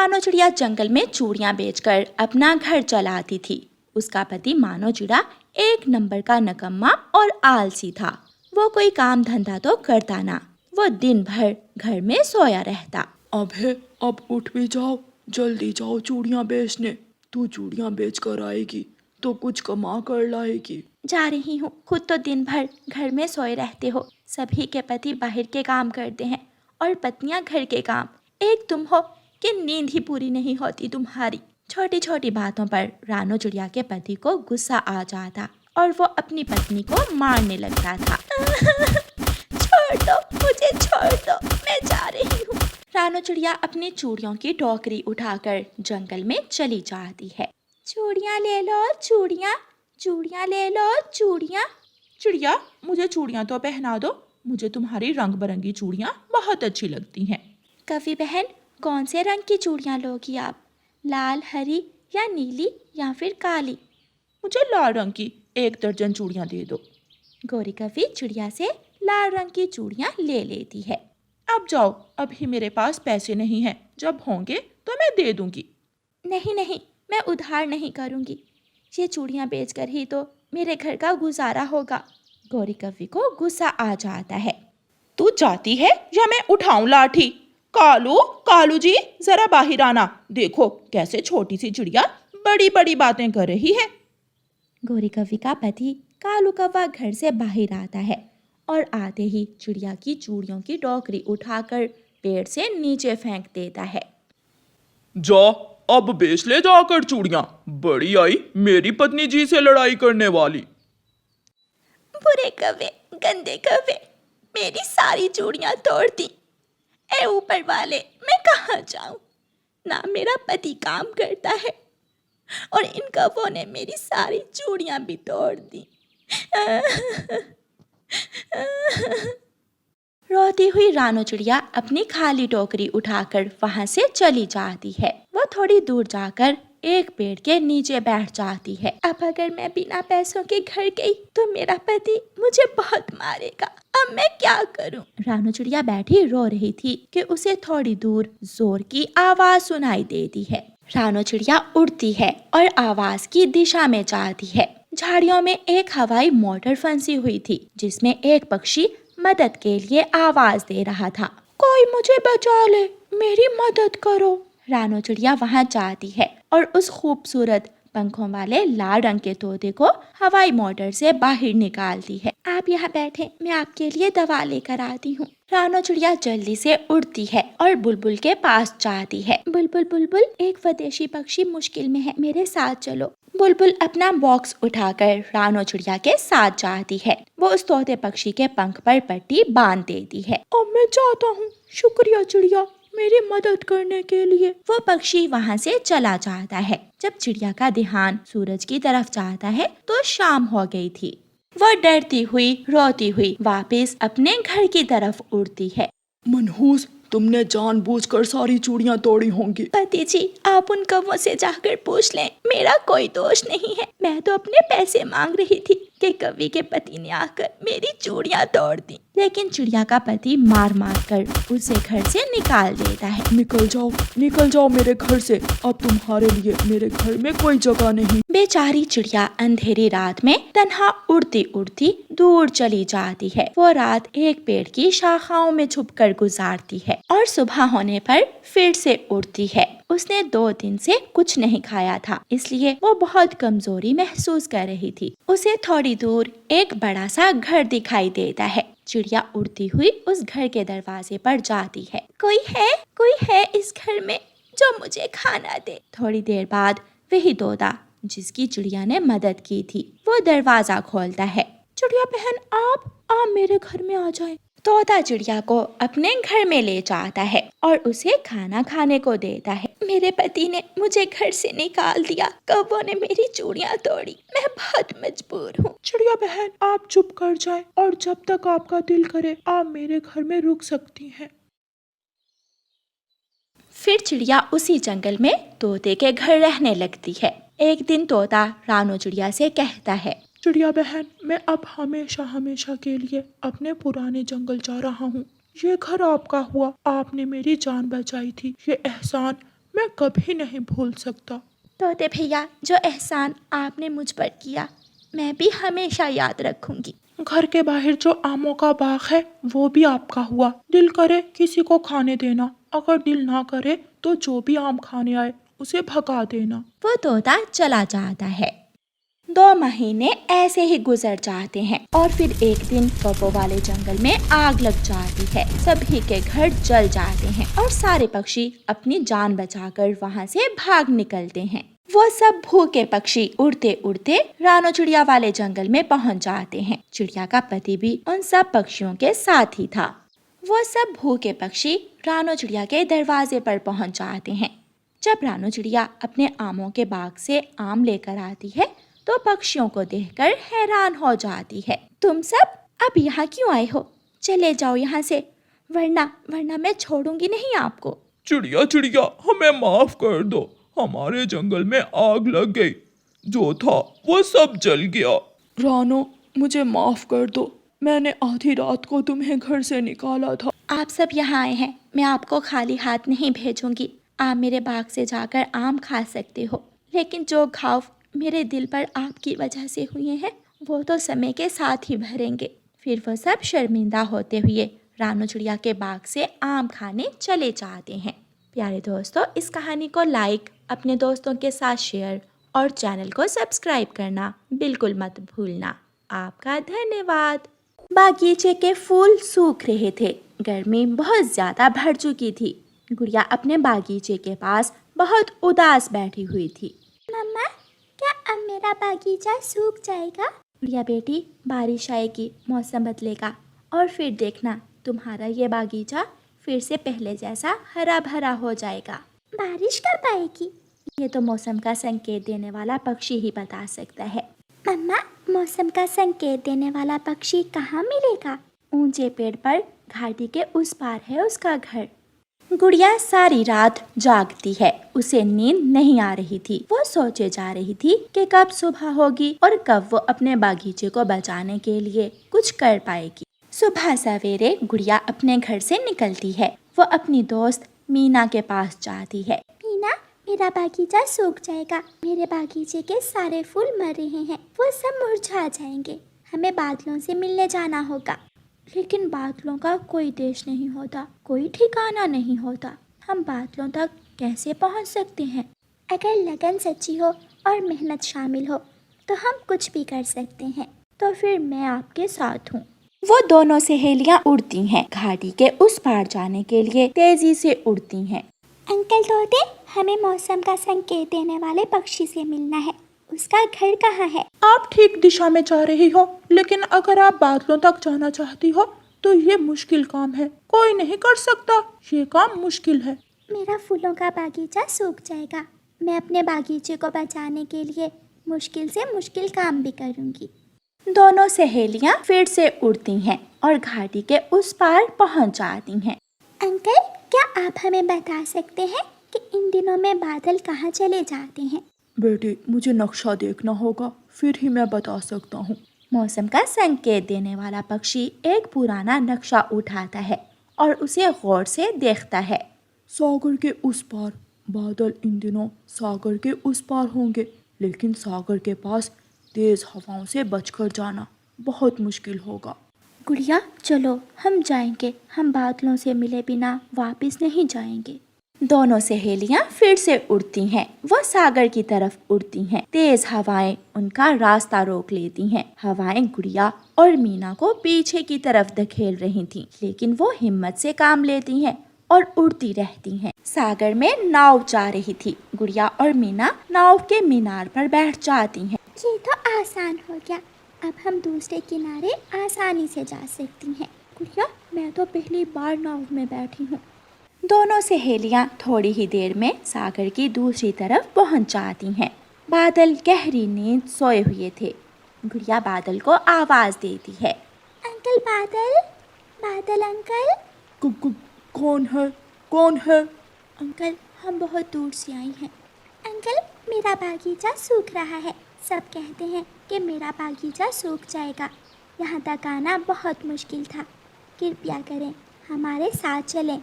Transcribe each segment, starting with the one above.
रानो चिड़िया जंगल में चूड़ियां बेचकर अपना घर चलाती थी। उसका पति मानो चिड़ा एक नंबर का नकम्मा और आलसी था। वो कोई काम धंधा तो करता ना, वो दिन भर घर में सोया रहता। अब उठ भी जाओ, जल्दी जाओ चूड़ियां बेचने। तू चूड़ियां बेच कर आएगी तो कुछ कमा कर लाएगी। जा रही हूँ, खुद तो दिन भर घर में सोए रहते हो। सभी के पति बाहर के काम करते हैं और पत्नियां घर के काम। एक तुम हो कि नींद ही पूरी नहीं होती तुम्हारी। छोटी छोटी बातों पर रानो चिड़िया के पति को गुस्सा आ जाता और वो अपनी पत्नी को मारने लगता था। छोड़ दो मुझे, छोड़ दो, मैं जा रही हूँ। रानो चिड़िया अपनी चूड़ियों की टोकरी उठाकर जंगल में चली जाती है। चूड़ियाँ ले लो चूड़ियाँ, चूड़ियाँ ले लो चूड़ियाँ। चिड़िया, मुझे चूड़ियां तो पहना दो। मुझे तुम्हारी रंग बिरंगी चूड़ियां बहुत अच्छी लगती हैं। कवि बहन, कौन से रंग की चूड़ियाँ लोगी आप? लाल, हरी या नीली या फिर काली? मुझे लाल रंग की 1 दर्जन चूड़ियां दे दो। गौरी कवि चिड़िया से लाल रंग की चूड़ियाँ ले लेती है। अब जाओ, अभी मेरे पास पैसे नहीं हैं। जब होंगे तो मैं दे दूंगी। नहीं नहीं, मैं उधार नहीं करूँगी। ये चूड़ियाँ बेचकर ही तो मेरे घर का गुजारा होगा। गौरी कवि को गुस्सा आ जाता है। तू जाती है या मैं उठाऊं लाठी? कालू, कालू जी, जरा बाहर आना। देखो कैसे छोटी सी चिड़िया बड़ी बड़ी बातें कर रही है। गौरी कवि का पति कालू कौवा घर से बाहर आता है और आते ही चिड़िया की चूड़ियों की टोकरी उठाकर पेड़ से नीचे फेंक देता है। जा, अब बेच ले जाकर चूड़ियां। बड़ी आई मेरी पत्नी जी से लड़ाई करने वाली। बुरे कौवे, गंदे कौवे, मेरी सारी चूड़ियां तोड़ दी। ए ऊपर वाले, मैं कहाँ जाऊं? ना मेरा पति काम करता है और इन कौवों ने मेरी सारी चूड़ियां भी तोड़ दी। रोती हुई रानो चिड़िया अपनी खाली टोकरी उठाकर वहां से चली जाती है। वो थोड़ी दूर जाकर एक पेड़ के नीचे बैठ जाती है। अब अगर मैं बिना पैसों के घर गई तो मेरा पति मुझे बहुत मारेगा। अब मैं क्या करूं? रानो चिड़िया बैठी रो रही थी कि उसे थोड़ी दूर जोर की आवाज सुनाई देती है। रानो चिड़िया उड़ती है और आवाज की दिशा में जाती है। झाड़ियों में एक हवाई मोटर फंसी हुई थी जिसमें एक पक्षी मदद के लिए आवाज दे रहा था। कोई मुझे बचा ले, मेरी मदद करो। रानो चिड़िया वहां जाती है और उस खूबसूरत पंखों वाले लाल रंग के तोते को हवाई मोटर से बाहर निकालती है। आप यहाँ बैठे, मैं आपके लिए दवा लेकर आती हूँ। रानो चिड़िया जल्दी से उड़ती है और बुलबुल के पास जाती है। बुलबुल बुलबुल, एक स्वदेशी पक्षी मुश्किल में है, मेरे साथ चलो। बुलबुल अपना बॉक्स उठाकर रानो चिड़िया के साथ जाती है। वो उस तोते पक्षी के पंख पर पट्टी बांध देती है। अब मैं जाता हूँ। शुक्रिया चिड़िया, मेरी मदद करने के लिए। वो पक्षी वहाँ से चला जाता है। जब चिड़िया का ध्यान सूरज की तरफ जाता है तो शाम हो गई थी। वो डरती हुई, रोती हुई वापस अपने घर की तरफ उड़ती है। मनहूस, तुमने जानबूझकर सारी चूड़ियां तोड़ी होंगी। पति जी, आप उन कौवों से जाकर पूछ लें, मेरा कोई दोष नहीं है। मैं तो अपने पैसे मांग रही थी कि कवि के पति ने आकर मेरी चूड़ियां तोड़ दी। लेकिन चिड़िया का पति मार मार कर उसे घर से निकाल देता है। निकल जाओ मेरे घर से। अब तुम्हारे लिए मेरे घर में कोई जगह नहीं। बेचारी चिड़िया अंधेरी रात में तन्हा उड़ती उड़ती दूर चली जाती है। वो रात एक पेड़ की शाखाओं में छुपकर गुजारती है और सुबह होने पर फिर से उड़ती है। उसने 2 दिन से कुछ नहीं खाया था, इसलिए वो बहुत कमजोरी महसूस कर रही थी। उसे थोड़ी दूर एक बड़ा सा घर दिखाई देता है। चिड़िया उड़ती हुई उस घर के दरवाजे पर जाती है। कोई है इस घर में जो मुझे खाना दे। थोड़ी देर बाद वही तोता जिसकी चिड़िया ने मदद की थी, वो दरवाजा खोलता है। चिड़िया बहन, आप मेरे घर में आ जाएं। तोता चिड़िया को अपने घर में ले जाता है और उसे खाना खाने को देता है। मेरे पति ने मुझे घर से निकाल दिया, कौवों ने मेरी चूड़ियां तोड़ी, मैं बहुत मजबूर हूँ। चिड़िया बहन, आप चुप कर जाएं और जब तक आपका दिल करे आप मेरे घर में रुक सकती हैं। फिर चिड़िया उसी जंगल में तोते के घर रहने लगती है। एक दिन तोता रानो चिड़िया से कहता है, चिड़िया बहन, मैं अब हमेशा के लिए अपने पुराने जंगल जा रहा हूँ। ये घर आपका हुआ, आपने मेरी जान बचाई थी, ये एहसान मैं कभी नहीं भूल सकता। तोते भैया, जो एहसान आपने मुझ पर किया मैं भी हमेशा याद रखूंगी। घर के बाहर जो आमों का बाग है वो भी आपका हुआ। दिल करे किसी को खाने देना, अगर दिल ना करे तो जो भी आम खाने आए उसे भगा देना। वो तोता चला जाता है। 2 महीने ऐसे ही गुजर जाते हैं और फिर एक दिन कौवों वाले जंगल में आग लग जाती है। सभी के घर जल जाते हैं और सारे पक्षी अपनी जान बचाकर वहाँ से भाग निकलते हैं। वो सब भूखे पक्षी उड़ते उड़ते रानो चिड़िया वाले जंगल में पहुँच जाते हैं। चिड़िया का पति भी उन सब पक्षियों के साथ ही था। वो सब भूखे पक्षी रानो चिड़िया के दरवाजे पर पहुँच जाते हैं। जब रानो चिड़िया अपने आमों के बाग से आम लेकर आती है तो पक्षियों को देखकर हैरान हो जाती है। तुम सब अब यहाँ क्यों आए हो? चले जाओ यहाँ से, वरना मैं छोड़ूंगी नहीं आपको। चिड़िया चिड़िया, हमें माफ कर दो, हमारे जंगल में आग लग गई, जो था वो सब जल गया। रानो, मुझे माफ कर दो, मैंने आधी रात को तुम्हें घर से निकाला था। आप सब यहाँ आए हैं, मैं आपको खाली हाथ नहीं भेजूंगी। आप मेरे बाग से जाकर आम खा सकते हो, लेकिन जो घाव मेरे दिल पर आपकी वजह से हुए हैं वो तो समय के साथ ही भरेंगे। फिर वो सब शर्मिंदा होते हुए रानो चिड़िया के बाग से आम खाने चले जाते हैं। प्यारे दोस्तों, इस कहानी को लाइक, अपने दोस्तों के साथ शेयर और चैनल को सब्सक्राइब करना बिल्कुल मत भूलना। आपका धन्यवाद। बागीचे के फूल सूख रहे थे, गर्मी बहुत ज्यादा बढ़ चुकी थी। गुड़िया अपने बागीचे के पास बहुत उदास बैठी हुई थी। मम्मा, क्या अब मेरा बागीचा सूख जाएगा? गुड़िया बेटी, बारिश आएगी, मौसम बदलेगा और फिर देखना तुम्हारा ये बागीचा फिर से पहले जैसा हरा भरा हो जाएगा। बारिश कब आएगी? ये तो मौसम का संकेत देने वाला पक्षी ही बता सकता है। मम्मा, मौसम का संकेत देने वाला पक्षी कहाँ मिलेगा? ऊंचे पेड़ पर घाटी के उस पार है उसका घर। गुड़िया सारी रात जागती है, उसे नींद नहीं आ रही थी। वो सोचे जा रही थी कि कब सुबह होगी और कब वो अपने बागीचे को बचाने के लिए कुछ कर पाएगी। सुबह सवेरे गुड़िया अपने घर से निकलती है। वो अपनी दोस्त मीना के पास जाती है। मीना, मेरा बागीचा सूख जाएगा, मेरे बागीचे के सारे फूल मर रहे हैं, वो सब मुरझा जाएंगे, हमें बादलों से मिलने जाना होगा। लेकिन बादलों का कोई देश नहीं होता, कोई ठिकाना नहीं होता, हम बादलों तक कैसे पहुंच सकते हैं? अगर लगन सच्ची हो और मेहनत शामिल हो तो हम कुछ भी कर सकते हैं। तो फिर मैं आपके साथ हूँ। वो दोनों सहेलियाँ उड़ती हैं, घाटी के उस पार जाने के लिए तेजी से उड़ती हैं। अंकल तोते, हमें मौसम का संकेत देने वाले पक्षी से मिलना है, उसका घर कहाँ है? आप ठीक दिशा में जा रही हो, लेकिन अगर आप बादलों तक जाना चाहती हो तो ये मुश्किल काम है, कोई नहीं कर सकता, ये काम मुश्किल है। मेरा फूलों का बागीचा सूख जाएगा, मैं अपने बागीचे को बचाने के लिए मुश्किल से मुश्किल काम भी करूंगी। दोनों सहेलियां फिर से उड़ती हैं और घाटी के उस पार पहुंच जाती हैं। अंकल, क्या आप हमें बता सकते हैं कि इन दिनों में बादल कहाँ चले जाते हैं? बेटी, मुझे नक्शा देखना होगा, फिर ही मैं बता सकता हूँ। मौसम का संकेत देने वाला पक्षी एक पुराना नक्शा उठाता है और उसे गौर से देखता है। सागर के उस पार, बादल इन दिनों सागर के उस पार होंगे, लेकिन सागर के पास तेज हवाओं से बचकर जाना बहुत मुश्किल होगा। गुड़िया, चलो हम जाएंगे, हम बादलों से मिले बिना वापस नहीं जाएंगे। दोनों सहेलियां फिर से उड़ती हैं। वो सागर की तरफ उड़ती हैं। तेज हवाएं उनका रास्ता रोक लेती हैं। हवाएं गुड़िया और मीना को पीछे की तरफ धकेल रही थीं, लेकिन वो हिम्मत से काम लेती हैं और उड़ती रहती हैं। सागर में नाव जा रही थी। गुड़िया और मीना नाव के मीनार पर बैठ जाती हैं। ये तो आसान हो गया, अब हम दूसरे किनारे आसानी से जा सकती हैं। गुड़िया, मैं तो पहली बार नाव में बैठी हूँ। दोनों सहेलियां थोड़ी ही देर में सागर की दूसरी तरफ पहुंच जाती हैं। बादल गहरी नींद सोए हुए थे। गुड़िया बादल को आवाज देती है। अंकल बादल, बादल अंकल। कौन है, कौन है? अंकल, हम बहुत दूर से आई हैं। अंकल, मेरा बागीचा सूख रहा है, सब कहते हैं कि मेरा बागीचा सूख जाएगा, यहाँ तक आना बहुत मुश्किल था, कृपया करें हमारे साथ चलें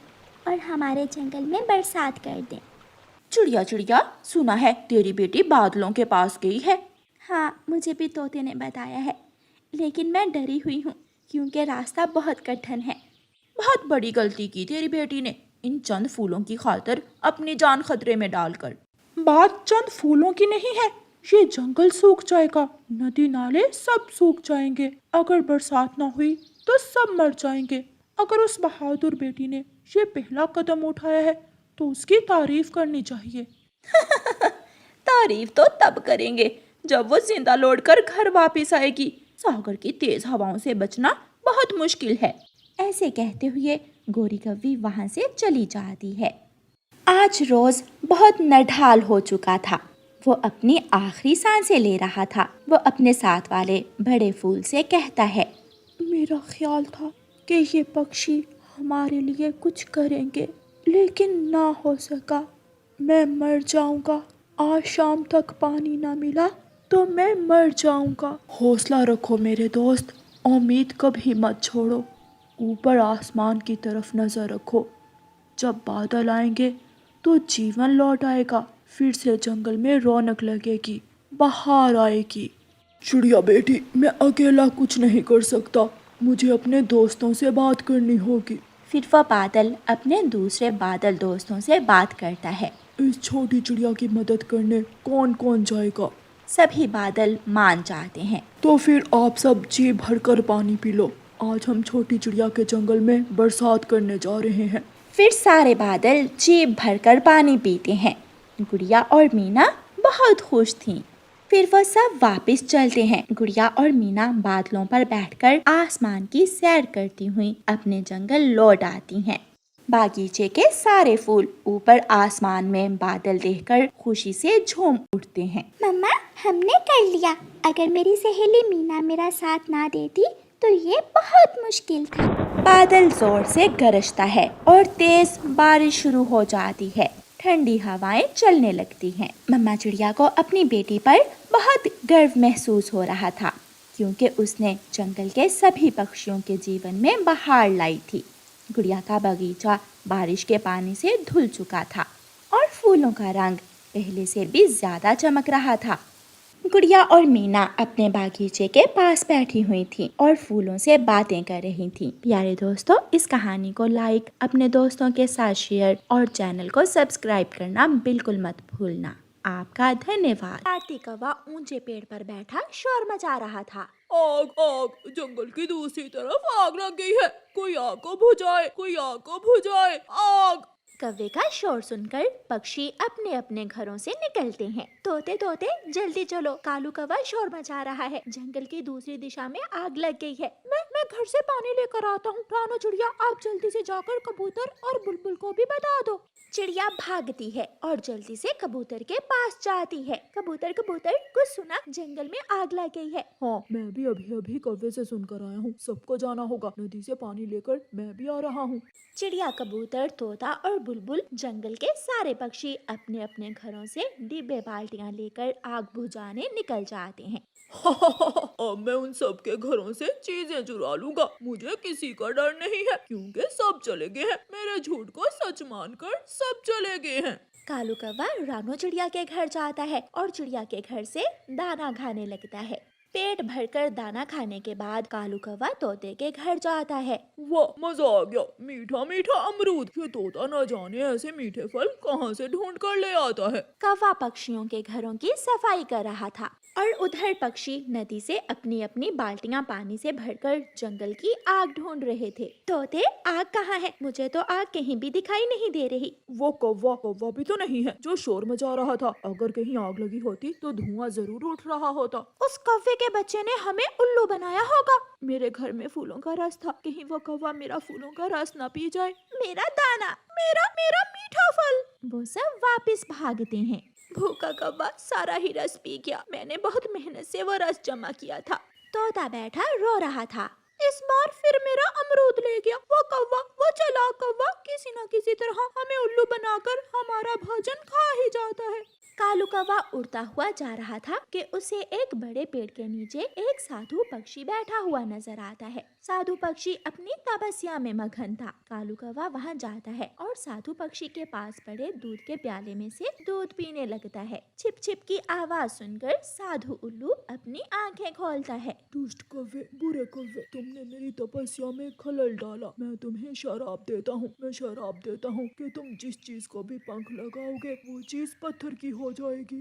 और हमारे जंगल में बरसात कर दें। चिड़िया चिड़िया, सुना है तेरी बेटी बादलों के पास गई है। हाँ, मुझे भी तोते ने बताया है, लेकिन मैं डरी हुई हूँ क्योंकि रास्ता बहुत कठिन है। बहुत बड़ी गलती की तेरी बेटी ने, इन चंद फूलों की खातिर अपनी जान खतरे में डालकर। बात चंद फूलों की नहीं है, ये जंगल सूख जाएगा, नदी नाले सब सूख जाएंगे। अगर बरसात ना हुई तो सब मर जाएंगे। अगर उस बहादुर बेटी ने ये पहला कदम उठाया है तो उसकी तारीफ करनी चाहिए। तारीफ तो तब करेंगे जब वो जिंदा लौटकर घर वापस आएगी। सागर की तेज हवाओं से बचना बहुत मुश्किल है। ऐसे कहते हुए गोरी कव्वी वहां से चली जाती है। आज रोज बहुत नढाल हो चुका था। वो अपनी आखिरी सांसें ले रहा था। वो अपने साथ वाले बड़े फूल से कहता है, मेरा ख्याल था कि ये पक्षी हमारे लिए कुछ करेंगे, लेकिन ना हो सका। मैं मर जाऊंगा। आज शाम तक पानी ना मिला तो मैं मर जाऊंगा। हौसला रखो मेरे दोस्त, उम्मीद कभी मत छोड़ो। ऊपर आसमान की तरफ नजर रखो। जब बादल आएंगे तो जीवन लौट आएगा। फिर से जंगल में रौनक लगेगी, बाहर आएगी। चिड़िया बेटी, मैं अकेला कुछ नहीं कर सकता। मुझे अपने दोस्तों से बात करनी होगी। फिर वह बादल अपने दूसरे बादल दोस्तों से बात करता है। इस छोटी चिड़िया की मदद करने कौन कौन जाएगा? सभी बादल मान जाते हैं। तो फिर आप सब जी भरकर पानी पी लो। आज हम छोटी चिड़िया के जंगल में बरसात करने जा रहे हैं। फिर सारे बादल जी भरकर पानी पीते हैं। गुड़िया और मीना बहुत खुश थीं। फिर वह सब वापस चलते हैं। गुड़िया और मीना बादलों पर बैठकर आसमान की सैर करती हुई अपने जंगल लौट आती हैं। बागीचे के सारे फूल ऊपर आसमान में बादल देखकर खुशी से झूम उठते हैं। मम्मा, हमने कर लिया। अगर मेरी सहेली मीना मेरा साथ ना देती तो ये बहुत मुश्किल था। बादल जोर से गरजता है और तेज बारिश शुरू हो जाती है। ठंडी हवाएं चलने लगती हैं। मम्मा चिड़िया को अपनी बेटी पर बहुत गर्व महसूस हो रहा था, क्योंकि उसने जंगल के सभी पक्षियों के जीवन में बहार लाई थी। गुड़िया का बगीचा बारिश के पानी से धुल चुका था और फूलों का रंग पहले से भी ज्यादा चमक रहा था। गुड़िया और मीना अपने बागीचे के पास बैठी हुई थीं और फूलों से बातें कर रही थीं। प्यारे दोस्तों, इस कहानी को लाइक, अपने दोस्तों के साथ शेयर और चैनल को सब्सक्राइब करना बिल्कुल मत भूलना। आपका धन्यवाद। आरती कौवा ऊंचे पेड़ पर बैठा शोर मचा रहा था। आग आग, जंगल की दूसरी तरफ आग लग गई है। कोई आग को बुझाए, कोई आग को बुझाए। आग! कौवे का शोर सुनकर पक्षी अपने अपने घरों से निकलते हैं। तोते तोते जल्दी चलो, कालू कौवा शोर मचा रहा है। जंगल की दूसरी दिशा में आग लग गई है। मैं घर से पानी लेकर आता हूँ। रानो चिड़िया, आप जल्दी से जाकर कबूतर और बुलबुल को भी बता दो। चिड़िया भागती है और जल्दी से कबूतर के पास जाती है। कबूतर कबूतर, कुछ सुना? जंगल में आग लग गई है। हाँ, मैं भी अभी अभी कौवे से सुनकर आया हूँ। सबको जाना होगा। नदी से पानी लेकर मैं भी आ रहा हूँ। चिड़िया, कबूतर, तोता और बुलबुल, जंगल के सारे पक्षी अपने अपने घरों से डिब्बे बाल्टियां लेकर आग बुझाने निकल जाते हैं। अब मैं उन सब के घरों से चीजें चुरा लूंगा। मुझे किसी का डर नहीं है, क्योंकि सब चले गए हैं। मेरे झूठ को सच मानकर सब चले गए हैं। कालू कौवा रानो चिड़िया के घर जाता है और चिड़िया के घर से दाना खाने लगता है। पेट भरकर दाना खाने के बाद कालू कौवा तोते के घर जाता है। वाह, मजा आ गया। मीठा मीठा अमरूद। ये तोता न जाने ऐसे मीठे फल कहाँ से ढूंढ कर ले आता है। कौवा पक्षियों के घरों की सफाई कर रहा था और उधर पक्षी नदी से अपनी अपनी बाल्टियां पानी से भरकर जंगल की आग ढूंढ रहे थे। तोते, आग कहाँ है? मुझे तो आग कहीं भी दिखाई नहीं दे रही। वो कौवा भी तो नहीं है जो शोर मचा रहा था। अगर कहीं आग लगी होती तो धुआं जरूर उठ रहा होता। उस कौवे के बच्चे ने हमें उल्लू बनाया होगा। मेरे घर में फूलों का रस था, कहीं वो कौवा मेरा फूलों का रस न पी जाए। मेरा दाना, मेरा मेरा मीठा फल। वो सब वापस भागते हैं। भूखा कौवा सारा ही रस पी गया। मैंने बहुत मेहनत से वो रस जमा किया था। तोता बैठा रो रहा था। इस बार फिर मेरा अमरूद ले गया। वो कौवा, वो चालाक कौवा, किसी न किसी तरह हमें उल्लू बनाकर हमारा भोजन खा ही जाता है। कालू कौवा उड़ता हुआ जा रहा था कि उसे एक बड़े पेड़ के नीचे एक साधु पक्षी बैठा हुआ नजर आता है। साधु पक्षी अपनी तपस्या में मगन था। कालू कौवा वहाँ जाता है और साधु पक्षी के पास पड़े दूध के प्याले में से दूध पीने लगता है। छिप छिप की आवाज सुनकर साधु उल्लू अपनी आंखें खोलता है। दुष्ट कौवे, बुरे कौवे, तुमने मेरी तपस्या में खलल डाला। मैं तुम्हें शराब देता हूँ। मैं शराब देता हूँ कि तुम जिस चीज को भी पंख लगाओगे वो चीज पत्थर की हो जाएगी।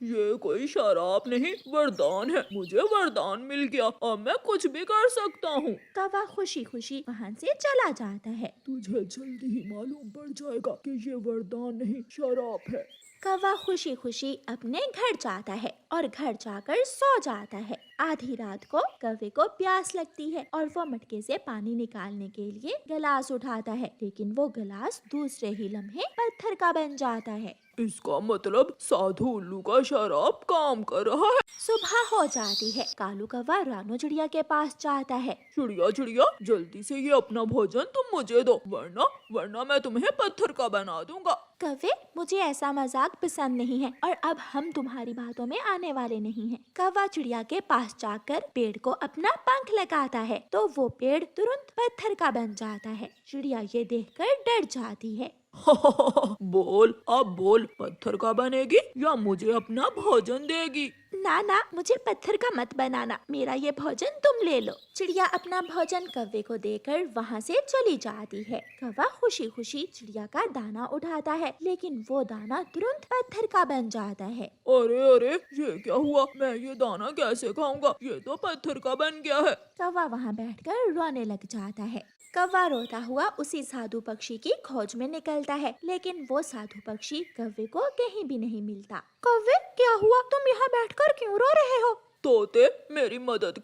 ये कोई शराब नहीं, वरदान है। मुझे वरदान मिल गया, अब मैं कुछ भी कर सकता हूँ। कौवा खुशी खुशी वहाँ से चला जाता है। तुझे जल्दी ही मालूम पड़ जाएगा कि ये वरदान नहीं, शराब है। कौवा खुशी खुशी अपने घर जाता है और घर जाकर सो जाता है। आधी रात को कौवे को प्यास लगती है और वो मटके से पानी निकालने के लिए गिलास उठाता है, लेकिन वो गिलास दूसरे ही लम्हे पत्थर का बन जाता है। इसका मतलब साधु उल्लू का शराब काम कर रहा है। सुबह हो जाती है। कालू कौवा रानो चिड़िया के पास जाता है। चिड़िया चिड़िया, जल्दी से ये अपना भोजन तुम मुझे दो, वरना मैं तुम्हें पत्थर का बना दूंगा। कौवे, मुझे ऐसा मजाक पसंद नहीं है और अब हम तुम्हारी बातों में आने वाले नहीं हैं। कौवा चिड़िया के पास जाकर पेड़ को अपना पंख लगाता है तो वो पेड़ तुरंत पत्थर का बन जाता है। चिड़िया ये देखकर डर जाती है। बोल, अब बोल, पत्थर का बनेगी या मुझे अपना भोजन देगी? ना ना, मुझे पत्थर का मत बनाना, मेरा ये भोजन तुम ले लो। चिड़िया अपना भोजन कौवे को देकर वहाँ से चली जाती है। कौवा खुशी खुशी चिड़िया का दाना उठाता है, लेकिन वो दाना तुरंत पत्थर का बन जाता है। अरे अरे, ये क्या हुआ? मैं ये दाना कैसे खाऊंगा? ये तो पत्थर का बन गया है। कौवा वहाँ बैठकर रोने लग जाता है। कौवा रोता हुआ उसी साधु पक्षी की खोज में निकलता है, लेकिन वो साधु पक्षी कौवे को कहीं भी नहीं मिलता। कौवे, क्या हुआ? तुम यहाँ बैठकर क्यों रो रहे हो? तोते, मेरी मदद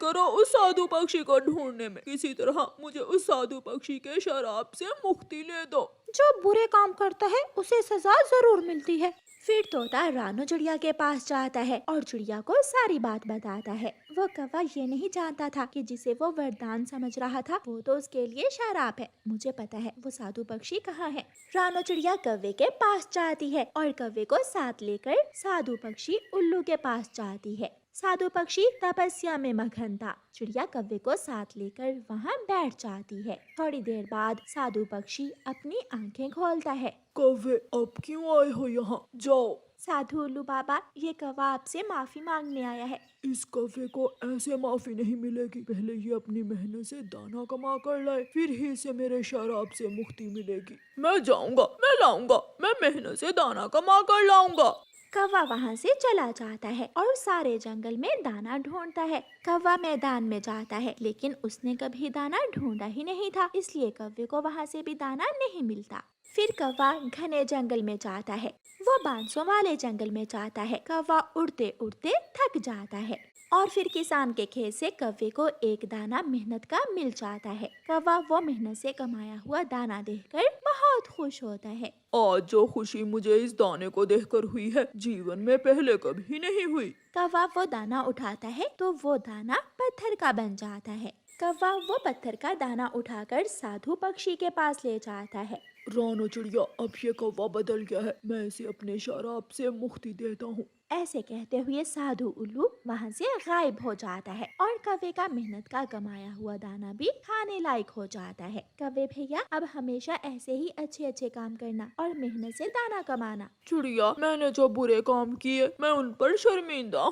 करो उस साधु पक्षी को ढूंढने में। किसी तरह मुझे उस साधु पक्षी के शराब से मुक्ति ले दो। जो बुरे काम करता है उसे सजा जरूर मिलती है। फिर तोता रानो चिड़िया के पास जाता है और चिड़िया को सारी बात बताता है। वो कौवा ये नहीं जानता था कि जिसे वो वरदान समझ रहा था वो तो उसके लिए शराब है। मुझे पता है वो साधु पक्षी कहाँ है। रानो चिड़िया कौवे के पास जाती है और कौवे को साथ लेकर साधु पक्षी उल्लू के पास जाती है। साधु पक्षी तपस्या में मगन था। चिड़िया कौवे को साथ लेकर वहाँ बैठ जाती है। थोड़ी देर बाद साधु पक्षी अपनी आंखें खोलता है। कौवे, अब क्यों आए हो यहाँ? जाओ। साधु उल्लू बाबा, ये कौवा आपसे माफी मांगने आया है। इस कौवे को ऐसे माफी नहीं मिलेगी। पहले ये अपनी मेहनत से दाना कमा कर लाए, फिर ही इसे मेरे शराब से मुक्ति मिलेगी। मैं जाऊंगा, मैं लाऊंगा, मैं मेहनत से दाना कमा कर लाऊंगा। कौवा वहाँ से चला जाता है और सारे जंगल में दाना ढूंढता है। कौवा मैदान में जाता है, लेकिन उसने कभी दाना ढूंढा ही नहीं था, इसलिए कौवे को वहाँ से भी दाना नहीं मिलता। फिर कौवा घने जंगल में जाता है। वो बांसों वाले जंगल में जाता है। कौवा उड़ते उड़ते थक जाता है और फिर किसान के खेत से कौवे को एक दाना मेहनत का मिल जाता है। कौवा वो मेहनत से कमाया हुआ दाना देखकर बहुत खुश होता है। आज जो खुशी मुझे इस दाने को देखकर हुई है, जीवन में पहले कभी नहीं हुई। कौवा वो दाना उठाता है तो वो दाना पत्थर का बन जाता है। कौवा वो पत्थर का दाना उठाकर साधु पक्षी के पास ले जाता है। रानो चिड़िया, अब ये कौवा बदल गया है, मैं इसे अपने शराब से मुक्ति देता हूँ। ऐसे कहते हुए साधु उल्लू वहाँ से गायब हो जाता है और कौवे का मेहनत का कमाया हुआ दाना भी खाने लायक हो जाता है। कौवे भैया, अब हमेशा ऐसे ही अच्छे अच्छे काम करना और मेहनत से दाना कमाना। चिड़िया, मैंने जो बुरे काम किए मैं उन पर शर्मिंदा हूँ।